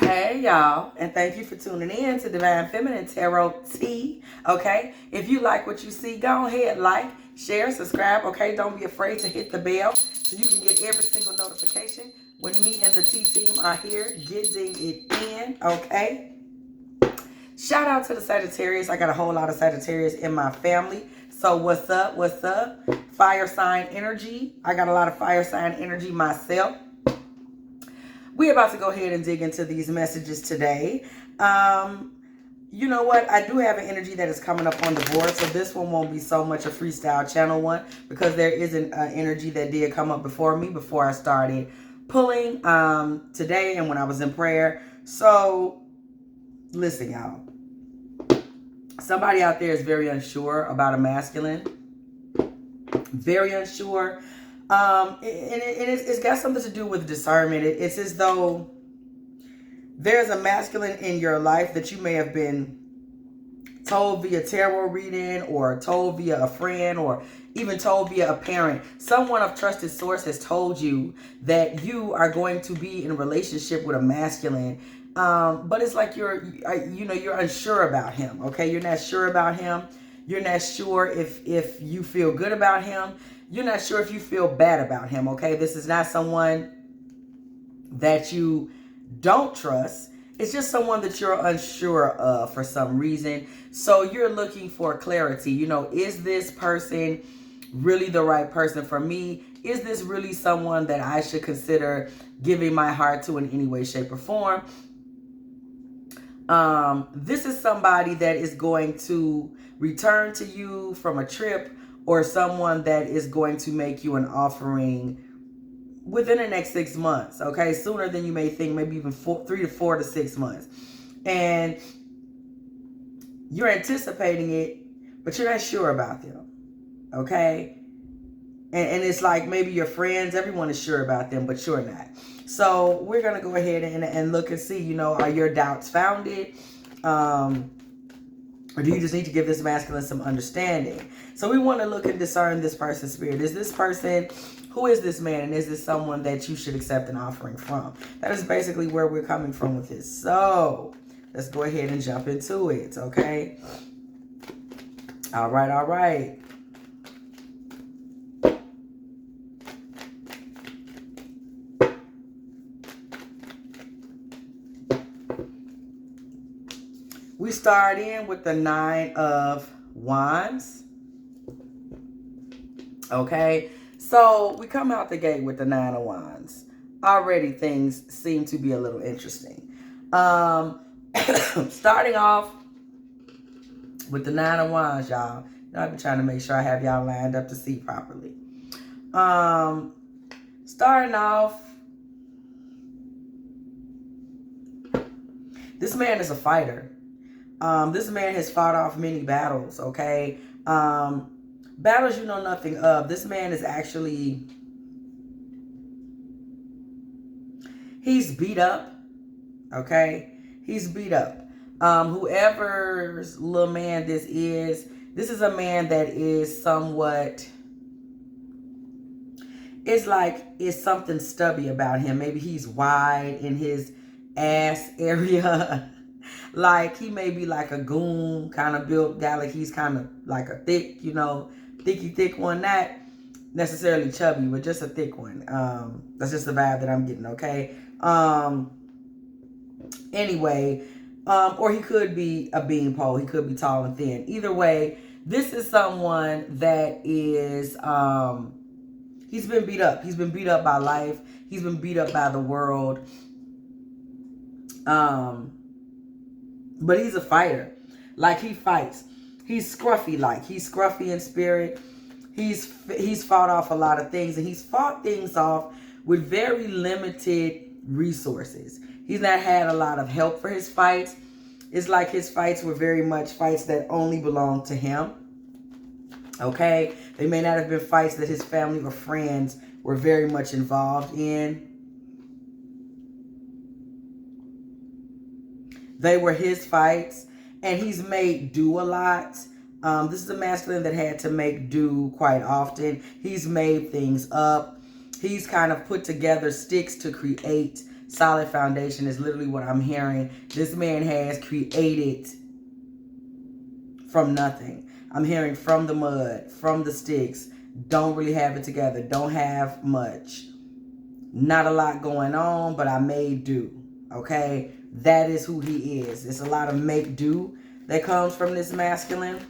Hey y'all, and thank you for tuning in to Divine Feminine Tarot Tea. Okay, if you like what you see, go ahead, like, share, subscribe. Okay, don't be afraid to hit the bell so you can get every single notification when me and the Tea team are here getting it in. Okay, shout out to the Sagittarius. I got a whole lot of Sagittarius in my family. So what's up? What's up? Fire sign energy. I got a lot of fire sign energy myself. We're about to go ahead and dig into these messages today. You know what? I do have an energy that is coming up on the board, so this one won't be so much a freestyle channel one because there is an energy that did come up before me before I started pulling today and when I was in prayer. So listen, y'all. Somebody out there is very unsure about a masculine. Very unsure. It's got something to do with discernment. It's as though there's a masculine in your life that you may have been told via tarot reading or told via a friend or even told via a parent. Someone of trusted source has told you that you are going to be in a relationship with a masculine. But it's like you're unsure about him. Okay, you're not sure about him. You're not sure if you feel good about him. You're not sure if you feel bad about him, okay? This is not someone that you don't trust. It's just someone that you're unsure of for some reason. So you're looking for clarity. You know, is this person really the right person for me? Is this really someone that I should consider giving my heart to in any way, shape, or form? This is somebody that is going to return to you from a trip or someone that is going to make you an offering within the next 6 months, okay? Sooner than you may think, maybe even 3 to 4 to 6 months. And you're anticipating it, but you're not sure about them, okay? And it's like maybe your friends, everyone is sure about them, but you're not. So we're going to go ahead and look and see, you know, are your doubts founded? Or do you just need to give this masculine some understanding? So we want to look and discern this person's spirit. Is this person, who is this man? And is this someone that you should accept an offering from? That is basically where we're coming from with this. So let's go ahead and jump into it, okay? All right, all right. We start in with the 9 of Wands. Okay, so we come out the gate with the 9 of Wands. Already things seem to be a little interesting. Starting off with the 9 of Wands, y'all. You know, I've been trying to make sure I have y'all lined up to see properly. Starting off, this man is a fighter. This man has fought off many battles, okay? Battles you know nothing of. This man is actually, he's beat up, okay? He's beat up. Whoever's little man this is a man that is somewhat, it's like, it's something stubby about him. Maybe he's wide in his ass area. Like he may be like a goon kind of built guy, like he's kind of like a thick, you know, thick one, not necessarily chubby, but just a thick one. That's just the vibe that I'm getting, okay? Anyway, or he could be a beanpole, he could be tall and thin. Either way, this is someone that is, he's been beat up. He's been beat up by life. He's been beat up by the world. But he's a fighter. Like he fights. He's scruffy like. He's scruffy in spirit. He's fought off a lot of things. And he's fought things off with very limited resources. He's not had a lot of help for his fights. It's like his fights were very much fights that only belonged to him. Okay? They may not have been fights that his family or friends were very much involved in. They were his fights, and he's made do a lot. This is a masculine that had to make do quite often. He's made things up. He's kind of put together sticks to create solid foundation is literally what I'm hearing. This man has created from nothing. I'm hearing from the mud, from the sticks. Don't really have it together. Don't have much. Not a lot going on, but I made do. Okay? That is who he is. It's a lot of make do that comes from this masculine.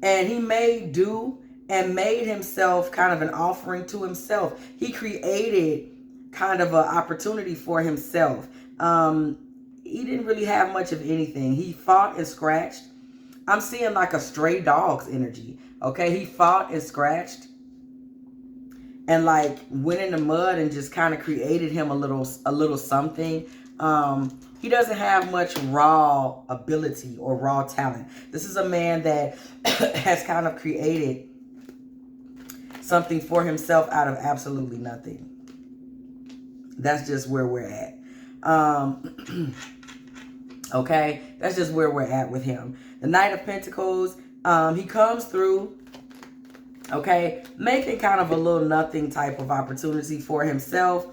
And he made do and made himself kind of an offering to himself. He created kind of an opportunity for himself. He didn't really have much of anything. He fought and scratched. I'm seeing like a stray dog's energy. Okay, he fought and scratched and like went in the mud and just kind of created him a little something. He doesn't have much raw ability or raw talent. This is a man that has kind of created something for himself out of absolutely nothing. That's just where we're at. Okay, that's just where we're at with him. The Knight of Pentacles, he comes through, okay, making kind of a little nothing type of opportunity for himself,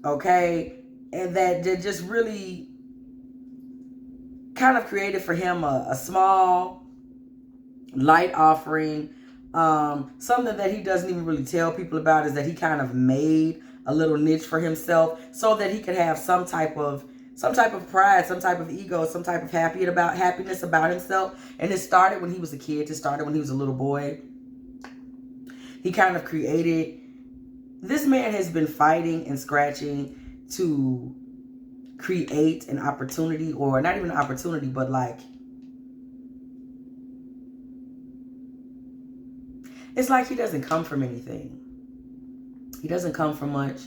okay, and that just really kind of created for him a small, light offering. Something that he doesn't even really tell people about is that he kind of made a little niche for himself so that he could have some type of pride, some type of ego, some type of happiness about himself. And it started when he was a kid. It started when he was a little boy. He kind of created, this man has been fighting and scratching to create an opportunity, or not even an opportunity, but like, it's like he doesn't come from anything. He doesn't come from much.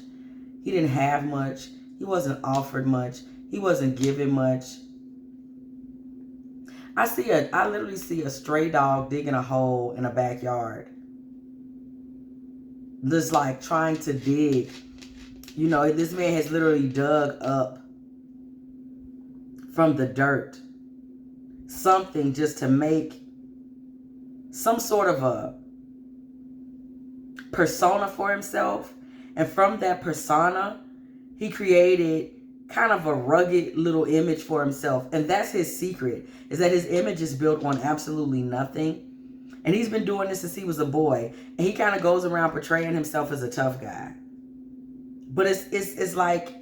He didn't have much. He wasn't offered much. He wasn't given much. I literally see a stray dog digging a hole in a backyard. Just like trying to dig. You know, this man has literally dug up from the dirt something just to make some sort of a persona for himself. And from that persona, he created kind of a rugged little image for himself. And that's his secret, is that his image is built on absolutely nothing. And he's been doing this since he was a boy. And he kind of goes around portraying himself as a tough guy. But it's like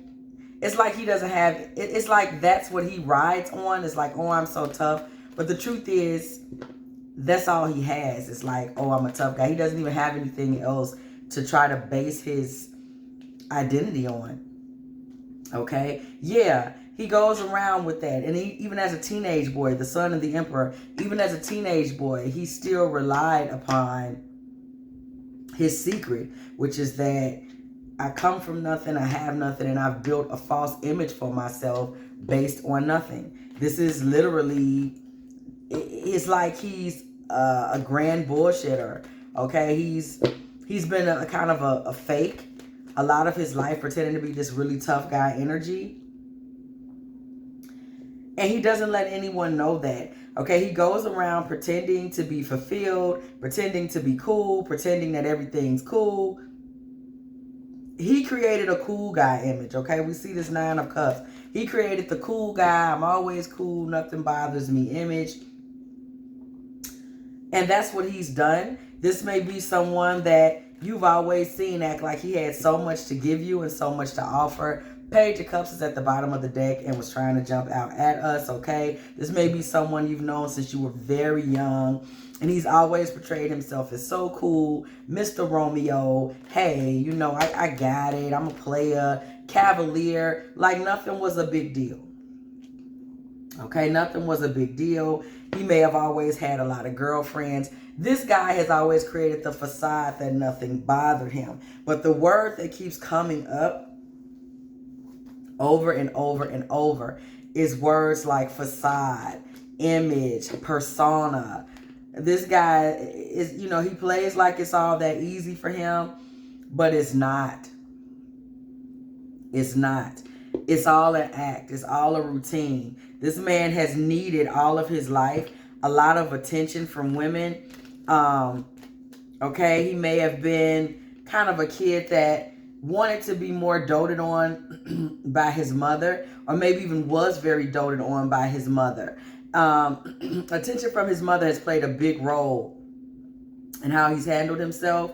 he doesn't have, it's like that's what he rides on. It's like, oh, I'm so tough. But the truth is, that's all he has. It's like, oh, I'm a tough guy. He doesn't even have anything else to try to base his identity on. Okay? Yeah, he goes around with that. And he, even as a teenage boy, the son of the emperor, even as a teenage boy, he still relied upon his secret, which is that I come from nothing, I have nothing, and I've built a false image for myself based on nothing. This is literally, it's like he's a grand bullshitter. Okay, he's been a kind of a fake a lot of his life, pretending to be this really tough guy energy. And he doesn't let anyone know that. Okay, he goes around pretending to be fulfilled, pretending to be cool, pretending that everything's cool. He created a cool guy image, okay? We see this 9 of Cups. He created the cool guy, I'm always cool, nothing bothers me image. And that's what he's done. This may be someone that you've always seen act like he had so much to give you and so much to offer. Page of Cups is at the bottom of the deck and was trying to jump out at us, okay? This may be someone you've known since you were very young. And he's always portrayed himself as so cool, Mr. Romeo. Hey, you know, I got it. I'm a player, cavalier. Like nothing was a big deal. Okay, nothing was a big deal. He may have always had a lot of girlfriends. This guy has always created the facade that nothing bothered him. But the word that keeps coming up over and over and over is words like facade, image, persona. This guy is, you know, he plays like it's all that easy for him, but it's not. It's not. It's all an act. It's all a routine. This man has needed all of his life a lot of attention from women. Okay, he may have been kind of a kid that wanted to be more doted on by his mother, or maybe even was very doted on by his mother. Attention from his mother has played a big role in how he's handled himself.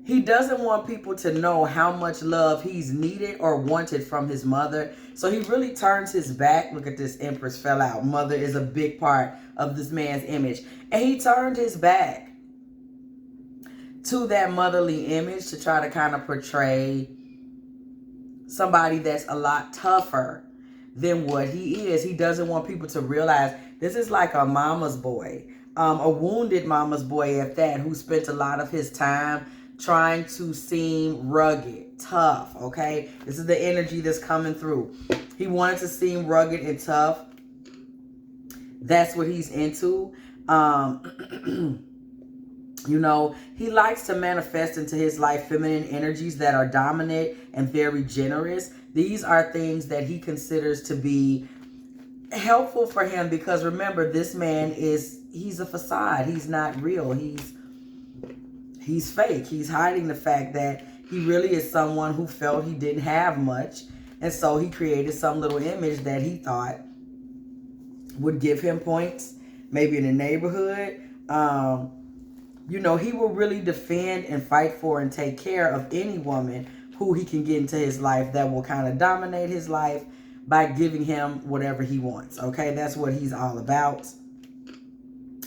He doesn't want people to know how much love he's needed or wanted from his mother. So he really turns his back. Look at this, Empress fell out. Mother is a big part of this man's image. And he turned his back to that motherly image to try to kind of portray somebody that's a lot tougher than what he is. He doesn't want people to realize this is like a mama's boy, a wounded mama's boy at that, who spent a lot of his time trying to seem rugged, tough, okay? This is the energy that's coming through. He wanted to seem rugged and tough. That's what he's into. You know, he likes to manifest into his life feminine energies that are dominant and very generous. These are things that he considers to be helpful for him, because remember, this man he's a facade. He's not real. He's fake. He's hiding the fact that he really is someone who felt he didn't have much. And so he created some little image that he thought would give him points, maybe in the neighborhood. You know, he will really defend and fight for and take care of any woman who he can get into his life that will kind of dominate his life by giving him whatever he wants. Okay, that's what he's all about.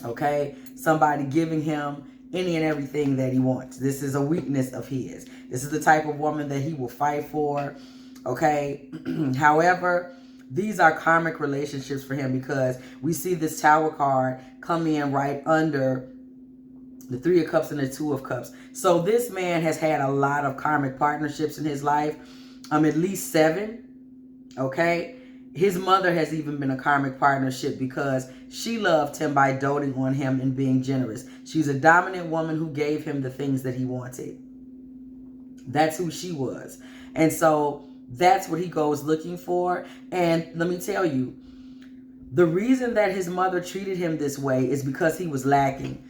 Okay, somebody giving him any and everything that he wants. This is a weakness of his. This is the type of woman that he will fight for. Okay, however, these are karmic relationships for him, because we see this Tower card come in right under the Three of Cups and the Two of Cups. So this man has had a lot of karmic partnerships in his life, at least 7. Okay, his mother has even been a karmic partnership, because she loved him by doting on him and being generous. She's a dominant woman who gave him the things that he wanted. That's who she was. And so that's what he goes looking for. And let me tell you, the reason that his mother treated him this way is because he was lacking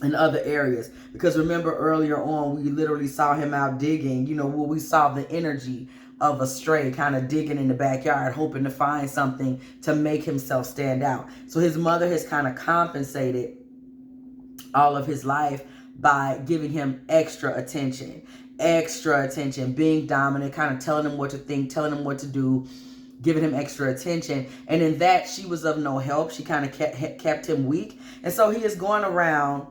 in other areas. Because remember, earlier on, we literally saw him out digging. You know, where we saw the energy of a stray kind of digging in the backyard, hoping to find something to make himself stand out. So his mother has kind of compensated all of his life by giving him extra attention, being dominant, kind of telling him what to think, telling him what to do, giving him extra attention. And in that, she was of no help. She kind of kept him weak. And so he is going around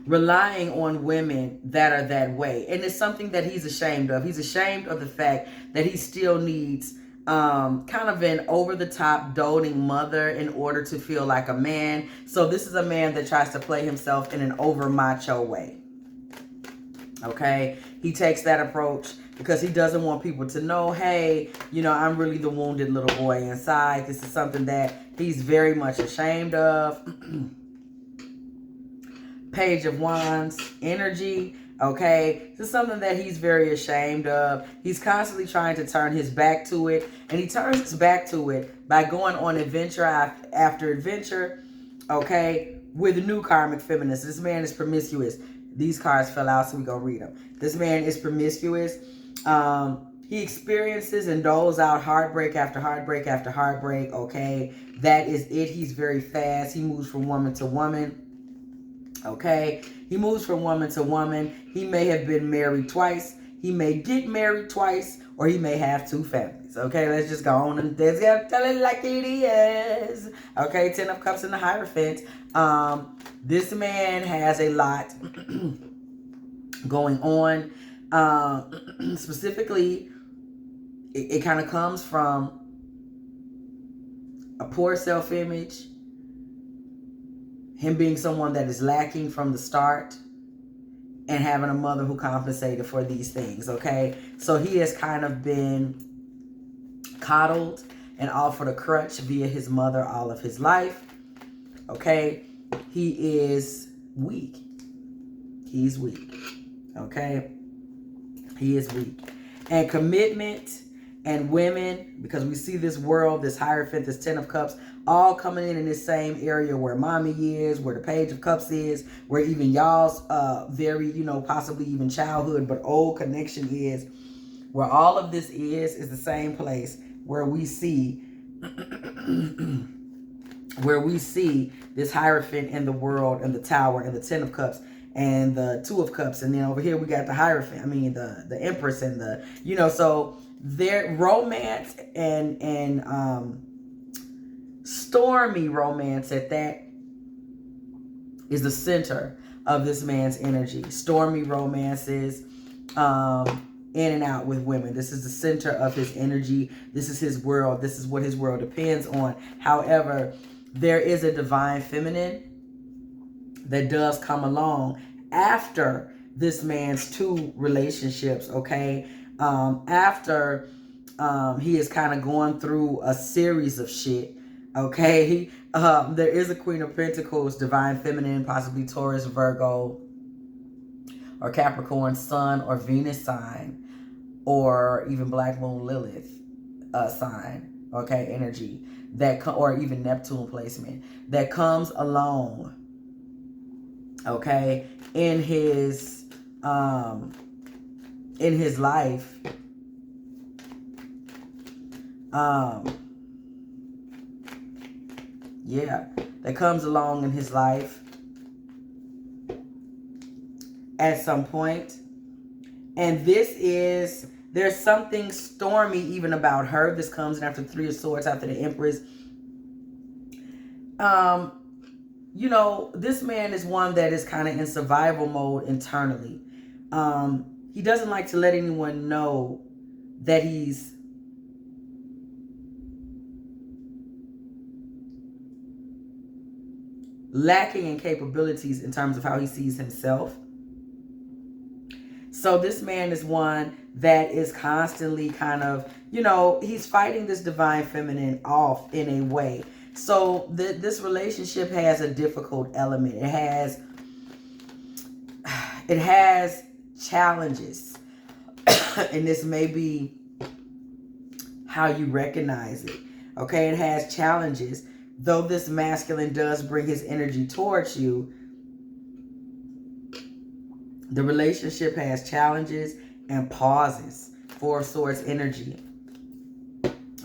relying on women that are that way. And it's something that he's ashamed of. He's ashamed of the fact that he still needs kind of an over-the-top doting mother in order to feel like a man. So this is a man that tries to play himself in an over-macho way. Okay? He takes that approach because he doesn't want people to know, hey, you know, I'm really the wounded little boy inside. This is something that he's very much ashamed of. Page of Wands energy. Okay, this is something that he's very ashamed of. He's constantly trying to turn his back to it, and he turns his back to it by going on adventure after adventure, okay, with new karmic feminists. This man is promiscuous. These cards fell out, so we're going to read them. This man is promiscuous. He experiences and doles out heartbreak after heartbreak after heartbreak, okay? That is it. He's very fast. He moves from woman to woman. Okay, he moves from woman to woman. He may have been married twice. He may get married twice, or he may have 2 families. Okay, let's just go on and let's tell it like it is. Okay, 10 of Cups in the Hierophant. This man has a lot going on. Specifically, it kind of comes from a poor self-image. Him being someone that is lacking from the start, and having a mother who compensated for these things, okay? So he has kind of been coddled and offered a crutch via his mother all of his life, okay? He is weak. He's weak, okay? He is weak. And commitment and women, because we see this world, this Hierophant, this 10 of Cups, all coming in this same area where mommy is, where the Page of Cups is, where even y'all's very, you know, possibly even childhood but old connection is, where all of this is the same place where we see where we see this Hierophant in the world and the Tower and the Ten of Cups and the Two of Cups, and then over here we got the Hierophant, I mean the Empress and the, you know, so their romance and stormy romance at that is the center of this man's energy. Stormy romances, in and out with women. This is the center of his energy. This is his world. This is what his world depends on. However, there is a divine feminine that does come along after this man's two relationships, okay? After he is kind of going through a series of shit, okay? There is a Queen of Pentacles, divine feminine, possibly Taurus, Virgo, or Capricorn, Sun or Venus sign, or even Black Moon Lilith sign, okay, energy, that or even Neptune placement that comes along, okay, in his life, yeah, that comes along in his life at some point. And this is, there's something stormy even about her. This comes in after Three of Swords, after the Empress. You know, this man is one that is kind of in survival mode internally. He doesn't like to let anyone know that he's lacking in capabilities in terms of how he sees himself. So this man is one that is constantly kind of, you know, he's fighting this divine feminine off in a way. So this relationship has a difficult element. It has challenges. And this may be how you recognize it. Okay, it has challenges. Though this masculine does bring his energy towards you, the relationship has challenges and pauses. Four of Swords energy.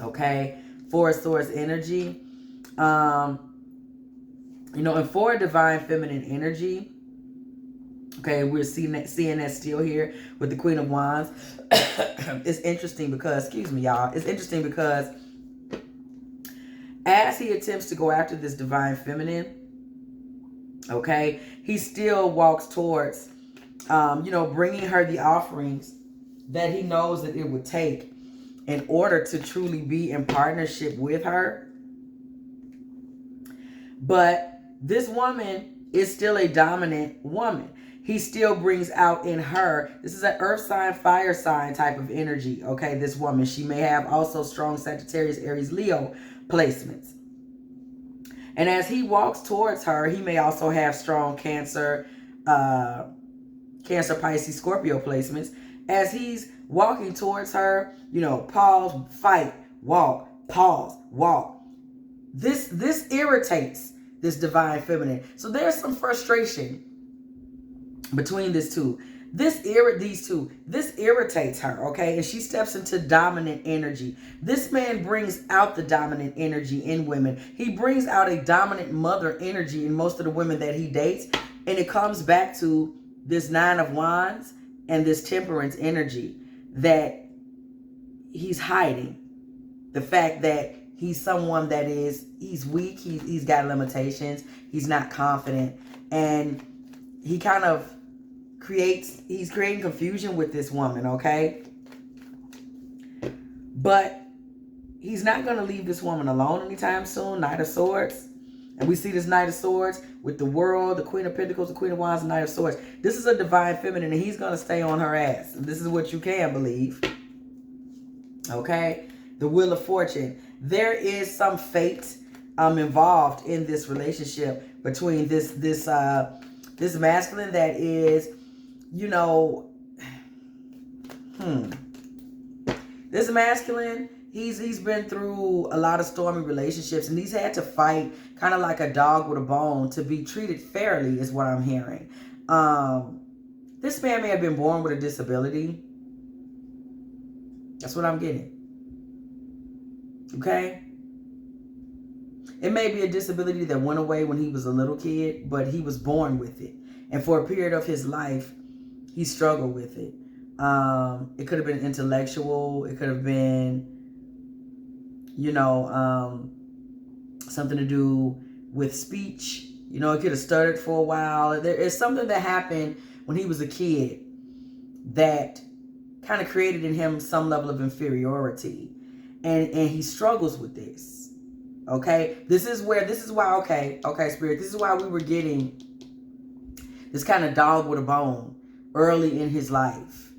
Okay, Four of Swords energy. You know, and for divine feminine energy, okay, we're seeing that still here with the Queen of Wands. It's interesting because, excuse me, y'all. It's interesting because as he attempts to go after this divine feminine, okay, he still walks towards, you know, bringing her the offerings that he knows that it would take in order to truly be in partnership with her. But this woman is still a dominant woman. He still brings out in her, this is an earth sign, fire sign type of energy, okay, this woman. She may have also strong Sagittarius, Aries, Leo placements. And as he walks towards her, he may also have strong Cancer, Pisces, Scorpio placements. As he's walking towards her, you know, pause, fight, walk, pause, walk. This irritates this divine feminine. So there's some frustration between these two. This irritates her, okay? And she steps into dominant energy. This man brings out the dominant energy in women. He brings out a dominant mother energy in most of the women that he dates. And it comes back to this Nine of Wands and this Temperance energy that he's hiding. The fact that he's someone that he's weak, he's got limitations, he's not confident, and he kind of he's creating confusion with this woman, okay? But he's not going to leave this woman alone anytime soon. Knight of Swords. And we see this Knight of Swords with the World, the Queen of Pentacles, the Queen of Wands, the Knight of Swords. This is a divine feminine, and he's going to stay on her ass. This is what you can believe. Okay? The Wheel of Fortune. There is some fate involved in this relationship between this masculine that is, you know, this masculine He's been through a lot of stormy relationships, and he's had to fight kind of like a dog with a bone to be treated fairly, is what I'm hearing. This man may have been born with a disability. That's what I'm getting. Okay? It may be a disability that went away when he was a little kid, but he was born with it. And for a period of his life, he struggled with it. It could have been intellectual. It could have been, you know, something to do with speech. You know, it could have stuttered for a while. There is something that happened when he was a kid that kind of created in him some level of inferiority. And he struggles with this. Okay? This is why, okay, Spirit, this is why we were getting this kind of dog with a bone early in his life.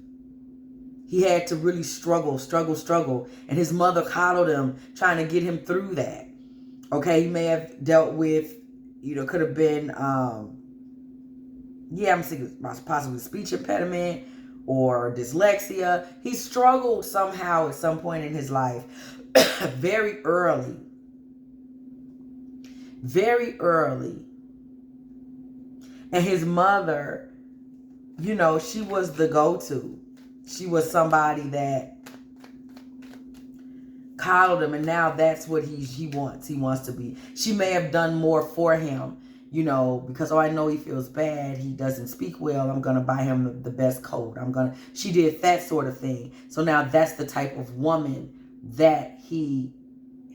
He had to really struggle. And his mother coddled him, trying to get him through that. Okay, he may have dealt with, you know, could have been, I'm thinking possibly speech impediment or dyslexia. He struggled somehow at some point in his life, very early. And his mother, you know, she was the go-to. She was somebody that coddled him, and now that's what he wants. He wants to be. She may have done more for him, you know, because, I know he feels bad. He doesn't speak well. I'm going to buy him the best coat. She did that sort of thing. So now that's the type of woman that he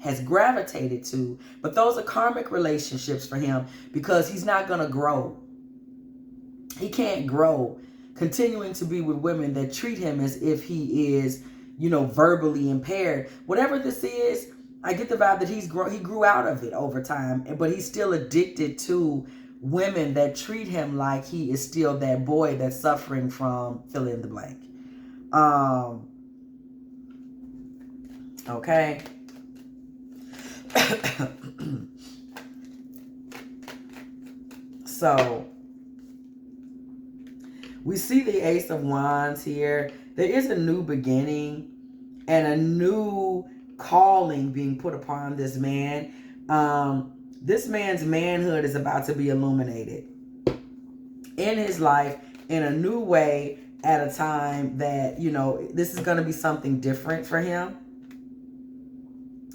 has gravitated to. But those are karmic relationships for him, because he's not going to grow. He can't grow continuing to be with women that treat him as if he is, you know, verbally impaired. Whatever this is, I get the vibe that he grew out of it over time, but he's still addicted to women that treat him like he is still that boy that's suffering from fill in the blank. Okay. So we see the Ace of Wands here. There is a new beginning and a new calling being put upon this man. This man's manhood is about to be illuminated in his life in a new way at a time that, you know, this is going to be something different for him.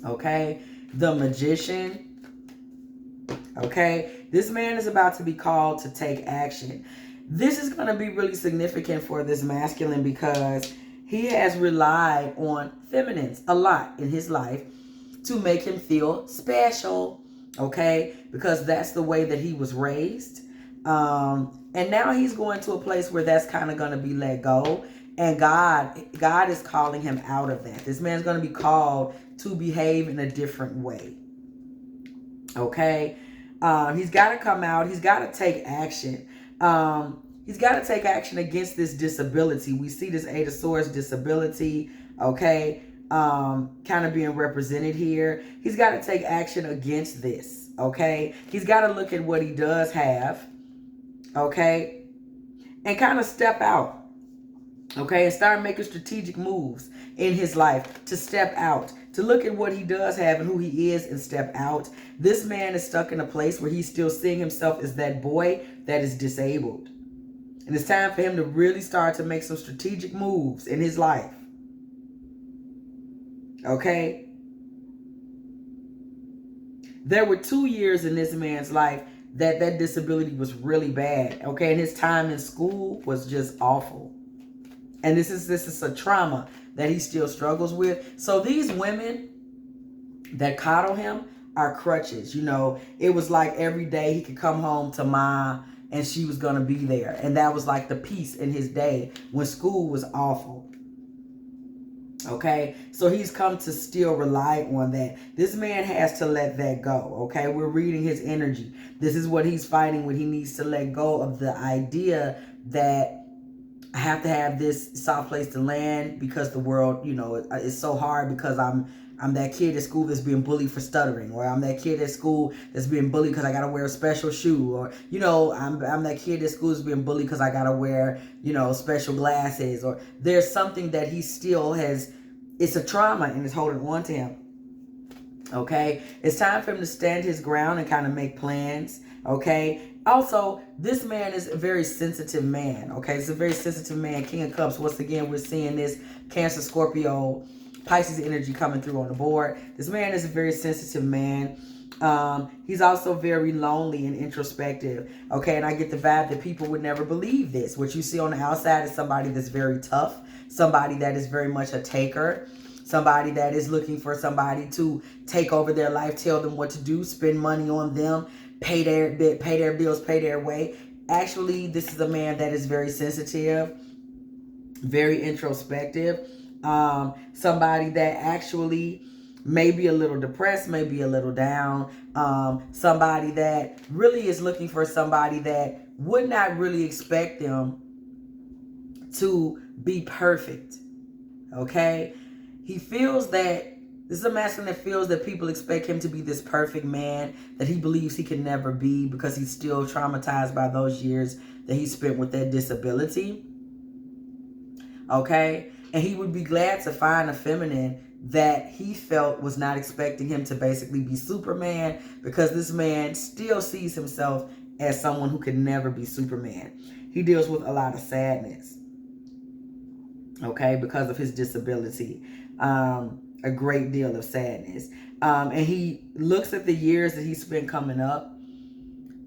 Okay. The Magician. Okay. This man is about to be called to take action. This is going to be really significant for this masculine, because he has relied on feminines a lot in his life to make him feel special, okay? Because that's the way that he was raised. And now he's going to a place where that's kind of going to be let go. And God is calling him out of that. This man's going to be called to behave in a different way, okay? He's got to come out. He's got to take action. He's got to take action against this disability. We see this Eight of Swords disability, okay, kind of being represented here. He's got to take action against this, okay? He's got to look at what he does have, okay, and kind of step out, okay, and start making strategic moves in his life to step out, to look at what he does have and who he is and step out. This man is stuck in a place where he's still seeing himself as that boy that is disabled. And it's time for him to really start to make some strategic moves in his life. Okay? There were 2 years in this man's life that disability was really bad. Okay? And his time in school was just awful. And this is a trauma that he still struggles with. So these women that coddle him are crutches. You know, it was like every day he could come home to Ma, and she was going to be there. And that was like the peace in his day when school was awful. Okay? So he's come to still rely on that. This man has to let that go. Okay? We're reading his energy. This is what he's fighting when he needs to let go of the idea that I have to have this soft place to land because the world, you know, it's so hard because I'm that kid at school that's being bullied for stuttering, or I'm that kid at school that's being bullied because I got to wear a special shoe, or, you know, I'm that kid at school that's being bullied because I got to wear, you know, special glasses, or there's something that he still has it's a trauma and it's holding on to him. Okay, it's time for him to stand his ground and kind of make plans. Okay, also this man is a very sensitive man. Okay, it's a very sensitive man. King of Cups. Once again, we're seeing this Cancer, Scorpio, Pisces energy coming through on the board. This man is a very sensitive man. He's also very lonely and introspective. Okay, and I get the vibe that people would never believe this. What you see on the outside is somebody that's very tough, somebody that is very much a taker, somebody that is looking for somebody to take over their life, tell them what to do, spend money on them, pay their bills, pay their way. Actually, this is a man that is very sensitive, very introspective. Somebody that actually may be a little depressed, may be a little down. Somebody that really is looking for somebody that would not really expect them to be perfect. Okay? He feels that, this is a masculine that feels that people expect him to be this perfect man that he believes he can never be because he's still traumatized by those years that he spent with that disability. Okay? And he would be glad to find a feminine that he felt was not expecting him to basically be Superman, because this man still sees himself as someone who could never be Superman. He deals with a lot of sadness. Okay? Because of his disability. A great deal of sadness. And he looks at the years that he spent coming up,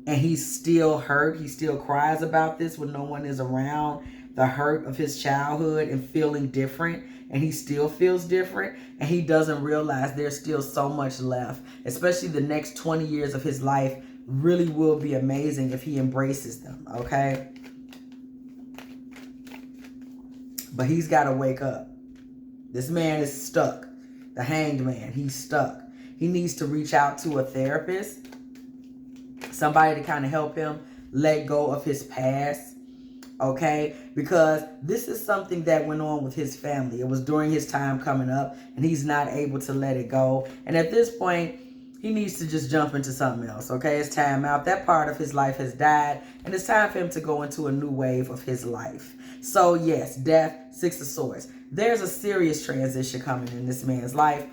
and he's still hurt. He still cries about this when no one is around. The hurt of his childhood and feeling different. And he still feels different. And he doesn't realize there's still so much left. Especially the next 20 years of his life really will be amazing if he embraces them. Okay? But he's got to wake up. This man is stuck. The Hanged Man, he's stuck. He needs to reach out to a therapist. Somebody to kind of help him let go of his past. Okay? Because this is something that went on with his family. It was during his time coming up, and he's not able to let it go. And at this point, he needs to just jump into something else. Okay? It's time out. That part of his life has died, and it's time for him to go into a new wave of his life. So yes, death, Six of Swords. There's a serious transition coming in this man's life.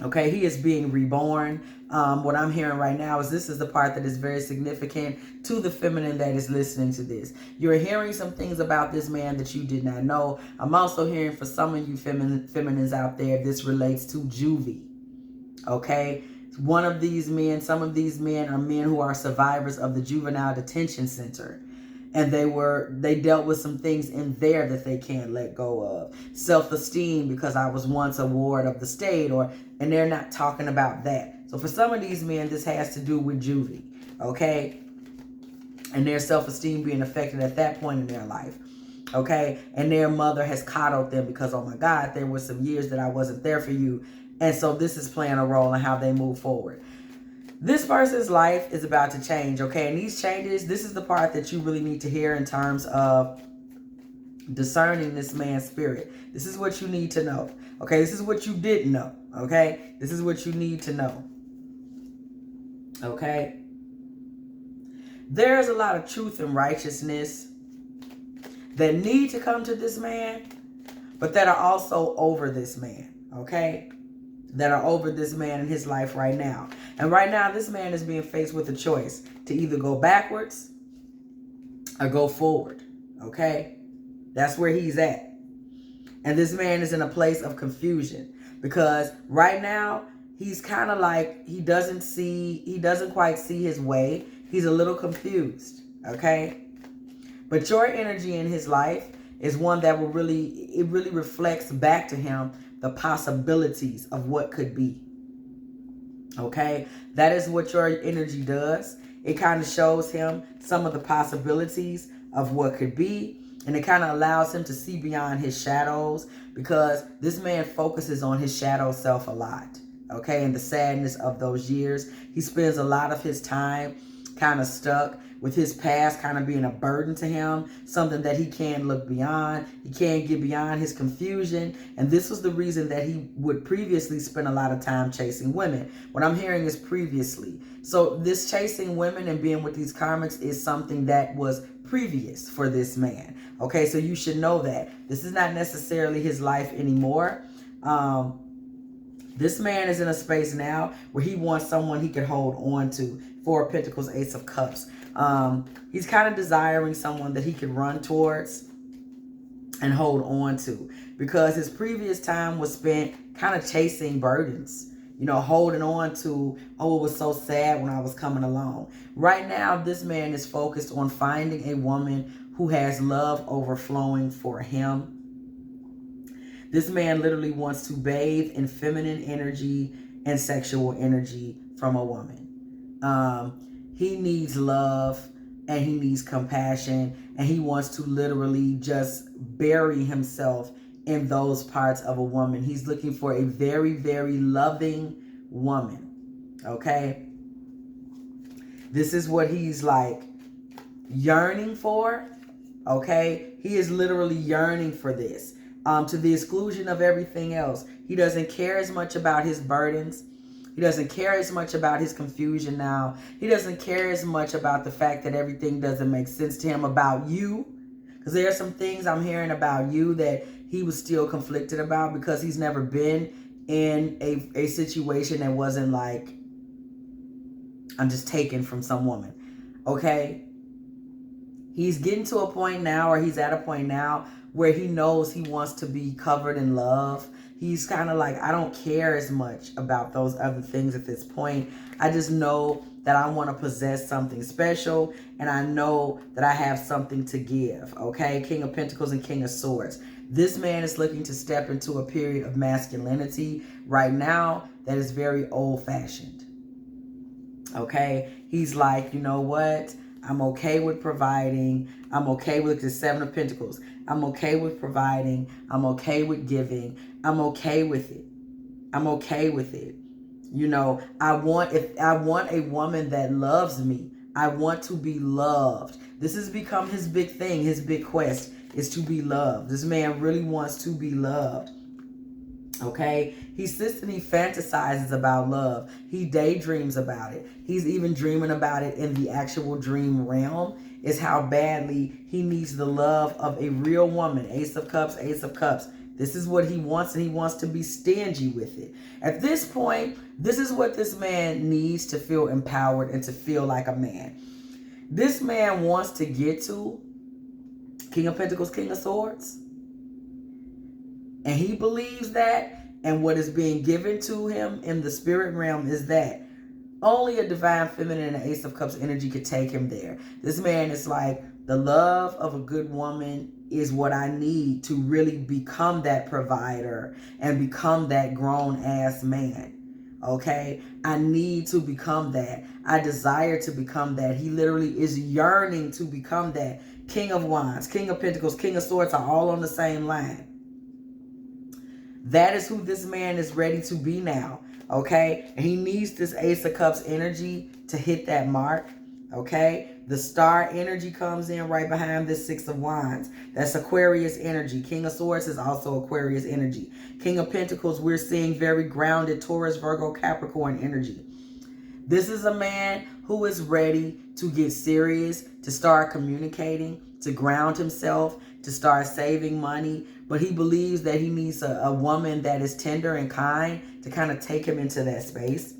Okay, he is being reborn. What I'm hearing right now is this is the part that is very significant to the feminine that is listening to this. You're hearing some things about this man that you did not know. I'm also hearing for some of you feminines out there, this relates to juvie. Okay, one of these men, some of these men are men who are survivors of the juvenile detention center. And they dealt with some things in there that they can't let go of. Self-esteem, because I was once a ward of the state, and they're not talking about that. So for some of these men, this has to do with juvie, okay? And their self-esteem being affected at that point in their life, okay? And their mother has coddled them because, oh my God, there were some years that I wasn't there for you. And so this is playing a role in how they move forward. This person's life is about to change, okay? And these changes, this is the part that you really need to hear in terms of discerning this man's spirit. This is what you need to know, okay? This is what you didn't know, okay? This is what you need to know, okay? There's a lot of truth and righteousness that need to come to this man, but that are also over this man, okay? That are over this man in his life right now. And right now, this man is being faced with a choice to either go backwards or go forward. Okay? That's where he's at. And this man is in a place of confusion. Because right now, he's kind of like, he doesn't quite see his way. He's a little confused. Okay? But your energy in his life is one that will really reflects back to him the possibilities of what could be. Okay? That is what your energy does. It kind of shows him some of the possibilities of what could be. And it kind of allows him to see beyond his shadows, because this man focuses on his shadow self a lot. Okay? And the sadness of those years. He spends a lot of his time kind of stuck with his past kind of being a burden to him, something that he can't look beyond. He can't get beyond his confusion. And this was the reason that he would previously spend a lot of time chasing women. What I'm hearing is previously. So this chasing women and being with these karmics is something that was previous for this man. Okay, so you should know that. This is not necessarily his life anymore. This man is in a space now where he wants someone he can hold on to. Four of Pentacles, Ace of Cups. He's kind of desiring someone that he can run towards and hold on to, because his previous time was spent kind of chasing burdens, you know, holding on to, oh, it was so sad when I was coming along. Right now, this man is focused on finding a woman who has love overflowing for him. This man literally wants to bathe in feminine energy and sexual energy from a woman. He needs love and he needs compassion, and he wants to literally just bury himself in those parts of a woman. He's looking for a very, very loving woman. Okay? This is what he's like yearning for. Okay? He is literally yearning for this. To the exclusion of everything else. He doesn't care as much about his burdens. He doesn't care as much about his confusion now. He doesn't care as much about the fact that everything doesn't make sense to him about you. Because there are some things I'm hearing about you that he was still conflicted about, because he's never been in a situation that wasn't like, I'm just taken from some woman. Okay? He's getting to a point now, or he's at a point now, where he knows he wants to be covered in love. He's kind of like, I don't care as much about those other things at this point. I just know that I want to possess something special, and I know that I have something to give. Okay? King of Pentacles and King of Swords. This man is looking to step into a period of masculinity right now that is very old-fashioned. Okay? He's like, you know what? I'm okay with providing. I'm okay with the Seven of Pentacles. I'm okay with providing. I'm okay with giving. I'm okay with it. I'm okay with it. You know, I want a woman that loves me. I want to be loved. This has become his big thing. His big quest is to be loved. This man really wants to be loved. Okay? He sits and he fantasizes about love. He daydreams about it. He's even dreaming about it in the actual dream realm, is how badly he needs the love of a real woman. Ace of Cups, Ace of Cups. This is what he wants, and he wants to be stingy with it. At this point, this is what this man needs to feel empowered and to feel like a man. This man wants to get to King of Pentacles, King of Swords. And he believes that, and what is being given to him in the spirit realm is that only a divine feminine and Ace of Cups energy could take him there. This man is like, the love of a good woman is what I need to really become that provider and become that grown-ass man. Okay? I need to become that. I desire to become that. He literally is yearning to become that. King of Wands, King of Pentacles, King of Swords are all on the same line. That is who this man is ready to be now. Okay? And he needs this Ace of Cups energy to hit that mark. Okay? The star energy comes in right behind this Six of Wands. That's Aquarius energy. King of Swords is also Aquarius energy. King of Pentacles, we're seeing very grounded Taurus, Virgo, Capricorn energy. This is a man who is ready to get serious, to start communicating, to ground himself, to start saving money. But he believes that he needs a woman that is tender and kind to kind of take him into that space.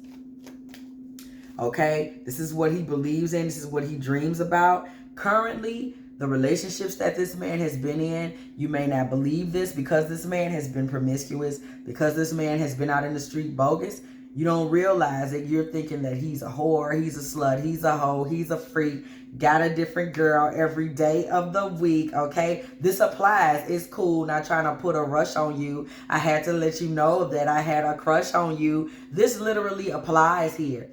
Okay, this is what he believes in. This is what he dreams about. Currently, the relationships that this man has been in, you may not believe this, because this man has been promiscuous, because this man has been out in the street bogus. You don't realize it. You're thinking that he's a whore, he's a slut, he's a hoe, he's a freak, got a different girl every day of the week, okay? This applies. It's cool. Not trying to put a rush on you. I had to let you know that I had a crush on you. This literally applies here.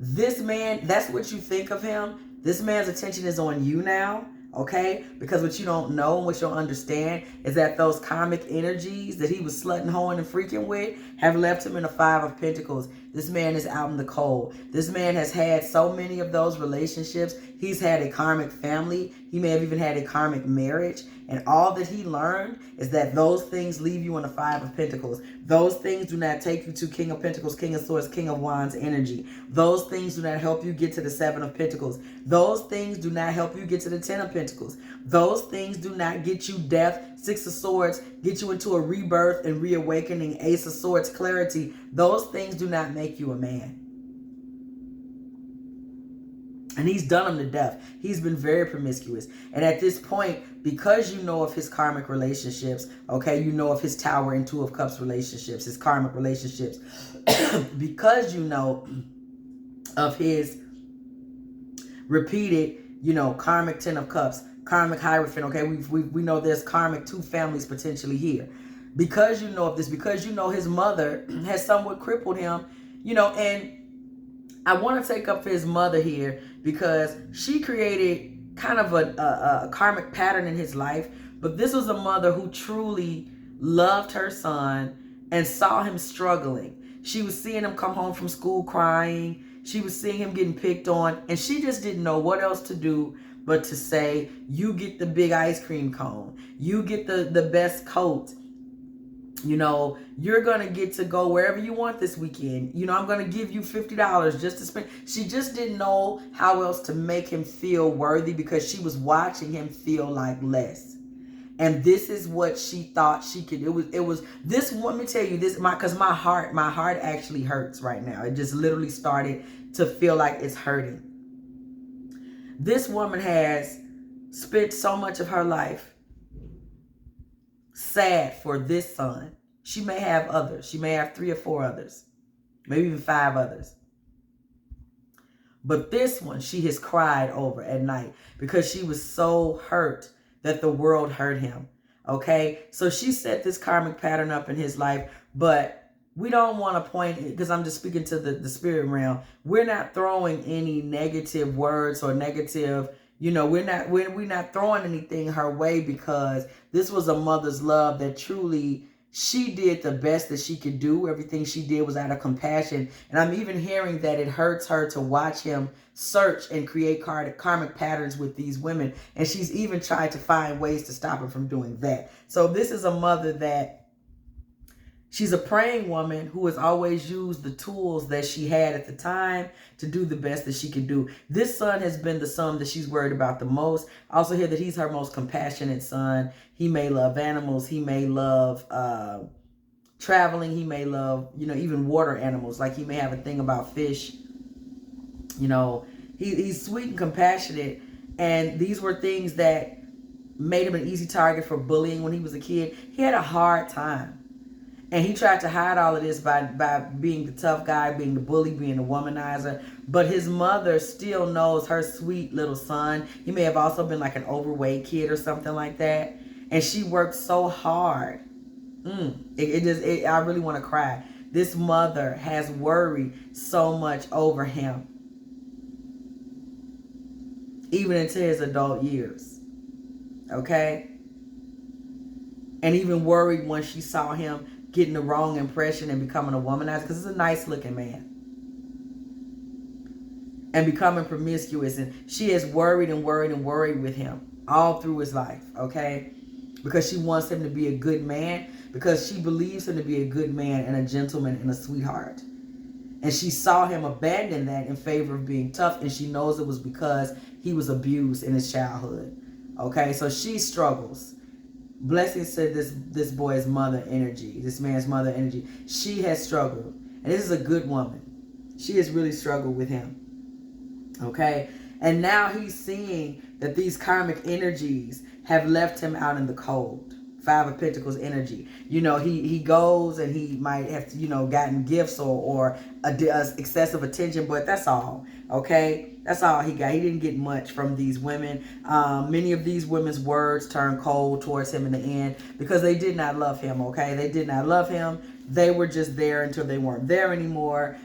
This man, that's what you think of him. This man's attention is on you now, okay? Because what you don't know and what you don't understand is that those karmic energies that he was slutting, hoeing, and freaking with have left him in a Five of Pentacles. This man is out in the cold. This man has had so many of those relationships. He's had a karmic family. He may have even had a karmic marriage. And all that he learned is that those things leave you on the Five of Pentacles. Those things do not take you to King of Pentacles, King of Swords, King of Wands energy. Those things do not help you get to the Seven of Pentacles. Those things do not help you get to the Ten of Pentacles. Those things do not get you death, Six of Swords, get you into a rebirth and reawakening, Ace of Swords, clarity. Those things do not make you a man. And he's done them to death. He's been very promiscuous. And at this point, because you know of his karmic relationships, okay, you know of his Tower and Two of Cups relationships, his karmic relationships, because you know of his repeated, you know, karmic Ten of Cups, karmic Hierophant, okay, we know there's karmic two families potentially here. Because you know of this, because you know his mother has somewhat crippled him, you know, and I want to take up for his mother here because she created kind of a karmic pattern in his life. But this was a mother who truly loved her son and saw him struggling. She was seeing him come home from school crying. She was seeing him getting picked on. And she just didn't know what else to do but to say, you get the big ice cream cone. You get the best coat. You know, you're going to get to go wherever you want this weekend. You know, I'm going to give you $50 just to spend. She just didn't know how else to make him feel worthy because she was watching him feel like less. And this is what she thought she could. It was this, let me tell you this, because my heart actually hurts right now. It just literally started to feel like it's hurting. This woman has spent so much of her life sad for this son. She may have others. She may have 3 or 4 others. Maybe even 5 others. But this one, she has cried over at night because she was so hurt that the world hurt him. Okay? So she set this karmic pattern up in his life, but we don't want to point, because I'm just speaking to the spirit realm. We're not throwing any negative words or negative, you know, we're not throwing anything her way, because this was a mother's love that truly she did the best that she could do. Everything she did was out of compassion. And I'm even hearing that it hurts her to watch him search and create karmic patterns with these women. And she's even tried to find ways to stop him from doing that. So this is a mother that, she's a praying woman who has always used the tools that she had at the time to do the best that she could do. This son has been the son that she's worried about the most. I also hear that he's her most compassionate son. He may love animals. He may love traveling. He may love, you know, even water animals. Like he may have a thing about fish. You know, he's sweet and compassionate. And these were things that made him an easy target for bullying when he was a kid. He had a hard time. And he tried to hide all of this by being the tough guy, being the bully, being the womanizer. But his mother still knows her sweet little son. He may have also been like an overweight kid or something like that. And she worked so hard. I really want to cry. This mother has worried so much over him, even into his adult years. Okay? And even worried when she saw him getting the wrong impression and becoming a womanizer, because he's a nice looking man, and becoming promiscuous. And she has worried and worried and worried with him all through his life, okay? Because she wants him to be a good man, because she believes him to be a good man and a gentleman and a sweetheart. And she saw him abandon that in favor of being tough, and she knows it was because he was abused in his childhood, okay? So she struggles. Blessings to this boy's mother energy, this man's mother energy. She has struggled. And this is a good woman. She has really struggled with him. Okay? And now he's seeing that these karmic energies have left him out in the cold. 5 of Pentacles energy. You know, he goes and he might have, you know, gotten gifts or excessive attention, but that's all. Okay? That's all he got. He didn't get much from these women. Many of these women's words turned cold towards him in the end because they did not love him, okay? They did not love him. They were just there until they weren't there anymore.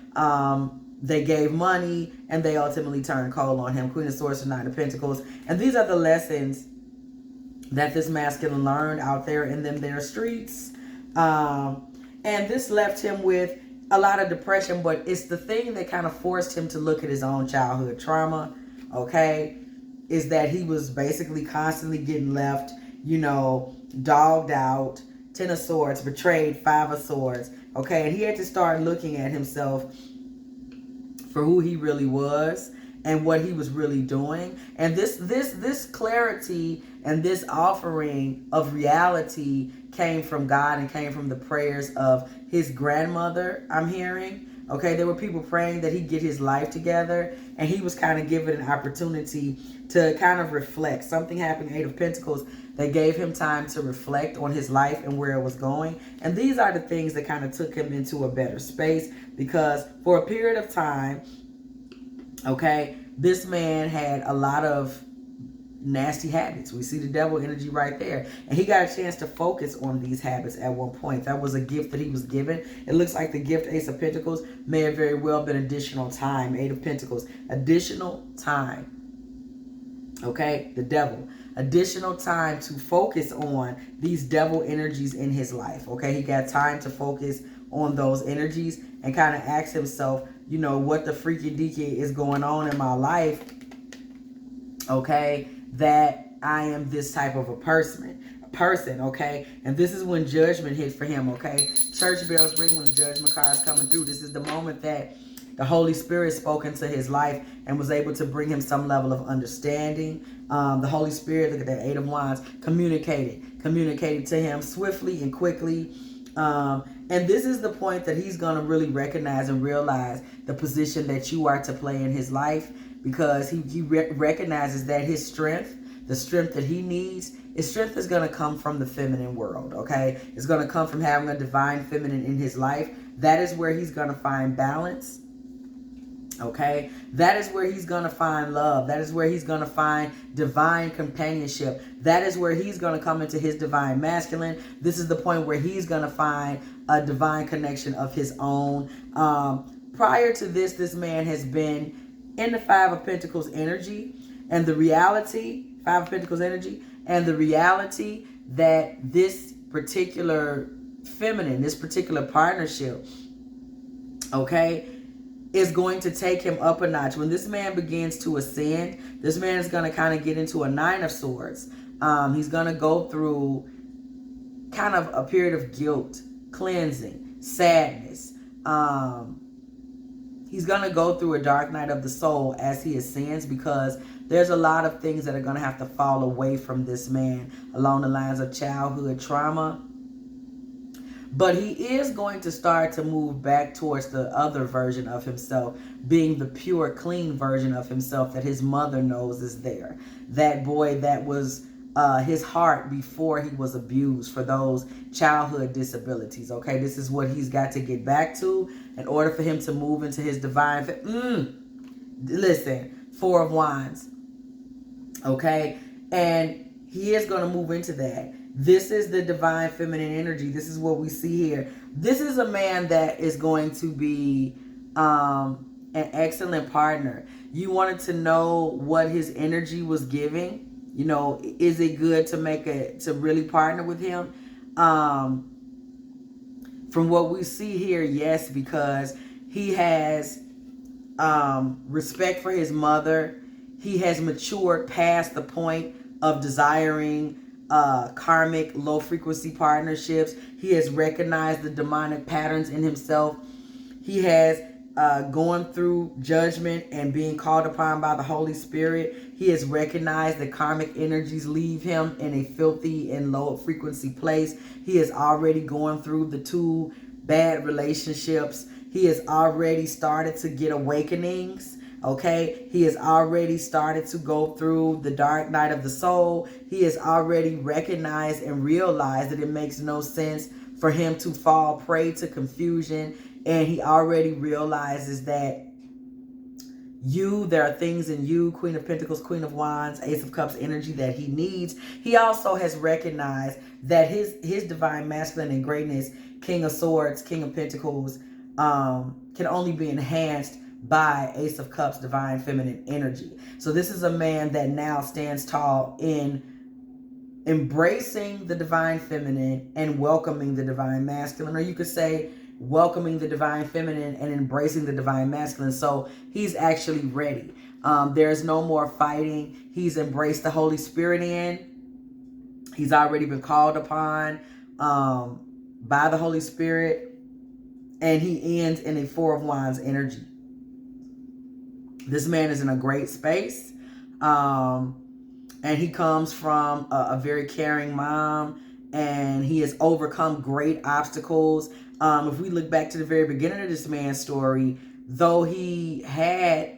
They gave money and they ultimately turned cold on him. Queen of Swords and 9 of Pentacles. And these are the lessons that this masculine learned out there in their streets. And this left him with a lot of depression, but it's the thing that kind of forced him to look at his own childhood trauma, okay, is that he was basically constantly getting left, you know, dogged out, 10 of Swords, betrayed, 5 of Swords, okay, and he had to start looking at himself for who he really was and what he was really doing. And this clarity and this offering of reality came from God and came from the prayers of his grandmother, I'm hearing. Okay, there were people praying that he'd get his life together, and he was kind of given an opportunity to kind of reflect. Something happened, 8 of Pentacles, that gave him time to reflect on his life and where it was going. And these are the things that kind of took him into a better space, because for a period of time, okay, this man had a lot of nasty habits. We see the devil energy right there. And he got a chance to focus on these habits at one point. That was a gift that he was given. It looks like the gift, Ace of Pentacles, may have very well been additional time. 8 of Pentacles, additional time. Okay, the devil. Additional time to focus on these devil energies in his life. Okay, he got time to focus on those energies and kind of ask himself, you know, what the freaky deaky is going on in my life, okay, that I am this type of a person, okay? And this is when judgment hit for him, okay? Church bells ring when the judgment card is coming through. This is the moment that the Holy Spirit spoke into his life and was able to bring him some level of understanding. The Holy Spirit, look at that 8 of Wands, communicated to him swiftly and quickly. And this is the point that he's going to really recognize and realize the position that you are to play in his life, because he recognizes that his strength, the strength that he needs, his strength is going to come from the feminine world, okay? It's going to come from having a divine feminine in his life. That is where he's going to find balance, okay? That is where he's going to find love. That is where he's going to find divine companionship. That is where he's going to come into his divine masculine. This is the point where he's going to find a divine connection of his own. Prior to this, this man has been in the 5 of Pentacles energy, and the reality, 5 of Pentacles energy, and the reality that this particular feminine, this particular partnership, okay, is going to take him up a notch. When this man begins to ascend, this man is going to kind of get into a 9 of Swords. He's going to go through kind of a period of guilt, cleansing, sadness. He's going to go through a dark night of the soul as he ascends, because there's a lot of things that are going to have to fall away from this man along the lines of childhood trauma. But he is going to start to move back towards the other version of himself, being the pure, clean version of himself that his mother knows is there. That boy that was his heart before he was abused for those childhood disabilities, okay? This is what he's got to get back to in order for him to move into his divine... Listen, 4 of Wands, okay? And he is going to move into that. This is the divine feminine energy. This is what we see here. This is a man that is going to be an excellent partner. You wanted to know what his energy was giving. You know, is it good to really partner with him? From what we see here, yes, because he has respect for his mother. He has matured past the point of desiring karmic low frequency partnerships. He has recognized the demonic patterns in himself. He has going through judgment and being called upon by the Holy Spirit. He has recognized that karmic energies leave him in a filthy and low frequency place. He has already gone through the 2 bad relationships. He has already started to get awakenings. Okay, he has already started to go through the dark night of the soul. He has already recognized and realized that it makes no sense for him to fall prey to confusion. And he already realizes that there are things in you, Queen of Pentacles, Queen of Wands, Ace of Cups energy that he needs. He also has recognized that his divine masculine and greatness, King of Swords, King of Pentacles, can only be enhanced by Ace of Cups, divine feminine energy. So this is a man that now stands tall in embracing the divine feminine and welcoming the divine masculine. Or you could say welcoming the divine feminine and embracing the divine masculine. So he's actually ready. There's no more fighting. He's embraced the Holy Spirit in. He's already been called upon by the Holy Spirit. And he ends in a Four of Wands energy. This man is in a great space. And he comes from a very caring mom. And he has overcome great obstacles. If we look back to the very beginning of this man's story, though he had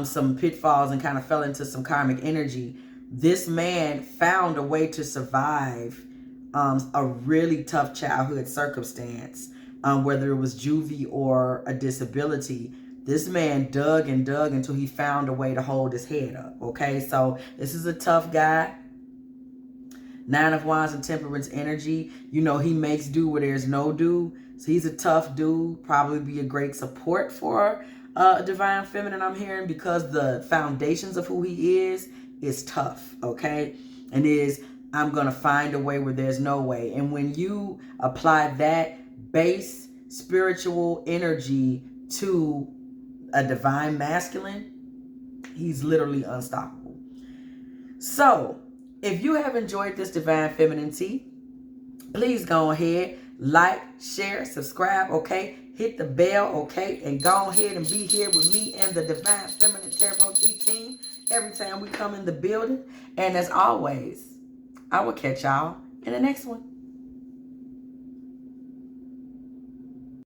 some pitfalls and kind of fell into some karmic energy, this man found a way to survive a really tough childhood circumstance, whether it was juvie or a disability. This man dug and dug until he found a way to hold his head up. Okay, so this is a tough guy. Nine of Wands and Temperance energy. You know, he makes do where there's no do. So he's a tough dude. Probably be a great support for divine feminine, I'm hearing, because the foundations of who he is tough. Okay, and I'm going to find a way where there's no way. And when you apply that base spiritual energy to a divine masculine, he's literally unstoppable. So if you have enjoyed this divine feminine tea, please go ahead, like, share, subscribe, okay? Hit the bell, okay? And go ahead and be here with me and the Divine Feminine Tarot Tea team every time we come in the building. And as always, I will catch y'all in the next one.